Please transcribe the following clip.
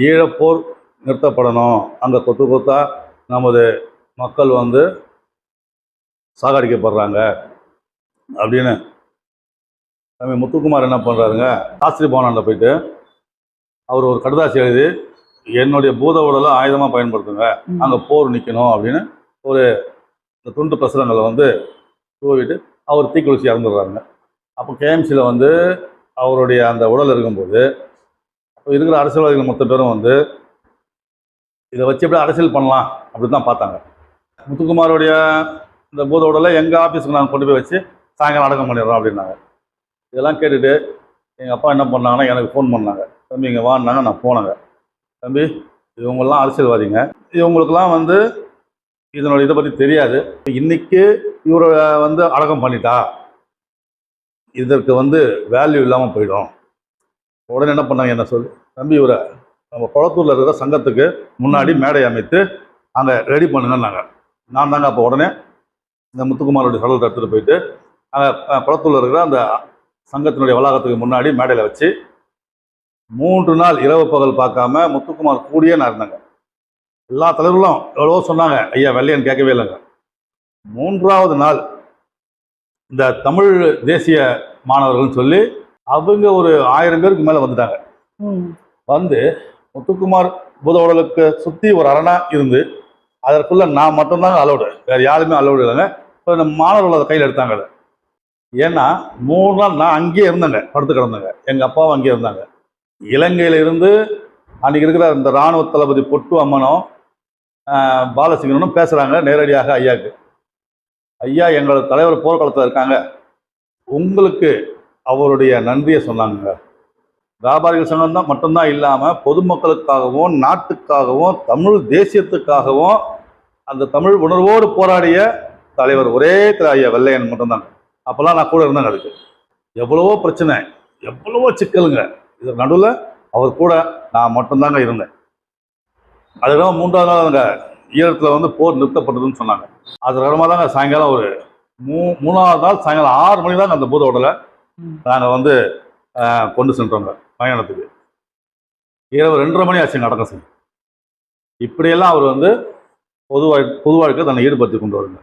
ஈழப்போர் நிறுத்தப்படணும், அங்கே கொத்து கொத்தா நமது மக்கள் வந்து சாகடிக்கப்படுறாங்க அப்படின்னு தம்பி முத்துக்குமார் என்ன பண்ணுறாருங்க, சாஸ்திரி பவனாண்ட போயிட்டு அவர் ஒரு கடுதாசி எழுதி என்னுடைய பூத உடலை ஆயுதமாக பயன்படுத்துங்க, அங்கே போர் நிற்கணும் அப்படின்னு ஒரு துண்டு பிரசுரங்களை வந்து தூவிட்டு அவர் தீக்குளிச்சு இறந்துடுறாருங்க. அப்போ கேஎம்சியில் வந்து அவருடைய அந்த உடல் இருக்கும்போது அப்போ இருக்கிற அரசியல்வாதிகள் மொத்த பேரும் வந்து இதை வச்சு எப்படி அரசியல் பண்ணலாம் அப்படி தான் பார்த்தாங்க. முத்துக்குமாரோடைய இந்த பூத உடலை எங்கள் ஆஃபீஸுக்கு நாங்கள் கொண்டு போய் வச்சு சாயங்காலம் அடக்கம் பண்ணிடுறோம் அப்படின்னாங்க. இதெல்லாம் கேட்டுட்டு எங்கள் அப்பா என்ன பண்ணாங்கன்னா எனக்கு ஃபோன் பண்ணாங்க, தம்பி இங்கே வாங்கினாங்க. நான் போனாங்க, தம்பி இவங்கெல்லாம் அரசியல்வாதிங்க, இவங்களுக்கெல்லாம் வந்து இதனோட இதை பற்றி தெரியாது, இன்னைக்கு இவரை வந்து அடக்கம் பண்ணிட்டா இதற்கு வந்து வேல்யூ இல்லாமல் போயிடும். உடனே என்ன பண்ணாங்க, என்ன சொல்லி, தம்பி இவரை நம்ம குளத்தூரில் இருக்கிற சங்கத்துக்கு முன்னாடி மேடை அமைத்து அங்கே ரெடி பண்ணுங்கன்னாங்க. நான் தாங்க அப்போ உடனே இந்த முத்துக்குமாரோடைய சடலத்தை எடுத்துகிட்டு போயிட்டு அங்கே குளத்தூரில் இருக்கிற அந்த சங்கத்தினுடைய வளாகத்துக்கு முன்னாடி மேடையில் வச்சு 3 நாள் இரவு பகல் பார்க்காம முத்துக்குமார் கூடியே நான் இருந்தாங்க. எல்லா தலைவர்களும் எவ்வளவோ சொன்னாங்க, ஐயா வெள்ளையன் கேட்கவே இல்லைங்க. 3ஆவது நாள் இந்த தமிழ் தேசிய மாணவர்கள்னு சொல்லி அவங்க ஒரு 1000 பேருக்கு மேலே வந்துட்டாங்க. வந்து முத்துக்குமார் பூத உடலுக்கு சுற்றி ஒரு அரணா இருந்து அதற்குள்ள நான் மட்டும்தாங்க அலோடு, வேறு யாருமே அலோடு இல்லைங்க. இப்போ நம்ம மாணவர்கள் அதை கையில் எடுத்தாங்க. ஏன்னா 3 நாள் நான் அங்கேயே இருந்தேங்க, படுத்து கிடந்தேங்க, எங்கள் அப்பாவும் அங்கேயே இருந்தாங்க. இலங்கையில் இருந்து அன்றைக்கி இருக்கிற இந்த இராணுவ தளபதி பொட்டு அம்மனும் பாலசிங்கனும் பேசுகிறாங்க நேரடியாக ஐயாவுக்கு, ஐயா எங்களோட தலைவர் போர்க்களத்தில் இருக்காங்க, உங்களுக்கு அவருடைய நன்றியை சொன்னாங்க. வியாபாரிகள் சங்கம் தான் மட்டும்தான் இல்லாமல் பொதுமக்களுக்காகவும் நாட்டுக்காகவும் தமிழ் தேசியத்துக்காகவும் அந்த தமிழ் உணர்வோடு போராடிய தலைவர் ஒரே ஐயா வெள்ளையன் மட்டும்தாங்க. அப்போல்லாம் நான் கூட இருந்தேங்க. அதுக்கு எவ்வளவோ பிரச்சனை, எவ்வளவோ சிக்கலுங்க, இது நடுவில் அவர் கூட நான் மட்டும்தாங்க இருந்தேன். அதுக்கப்புறம் 3ஆவது நாள் அங்கே ஈழத்தில் வந்து போர் நிறுத்தப்பட்டதுன்னு சொன்னாங்க. அதுக்கப்புறமா தாங்க சாயங்காலம் ஒரு 3ஆவது நாள் சாயங்காலம் 6 மணி தாங்க அந்த பூத உடலை நாங்கள் வந்து கொண்டு சென்றோங்க பயணத்துக்கு. இரவு 2:30 மணி ஆச்சு அடக்கம் செய்யும். இப்படியெல்லாம் அவர் வந்து பொது வாழ்க்கை தன்னை ஈடுபடுத்தி கொண்டு வருங்க.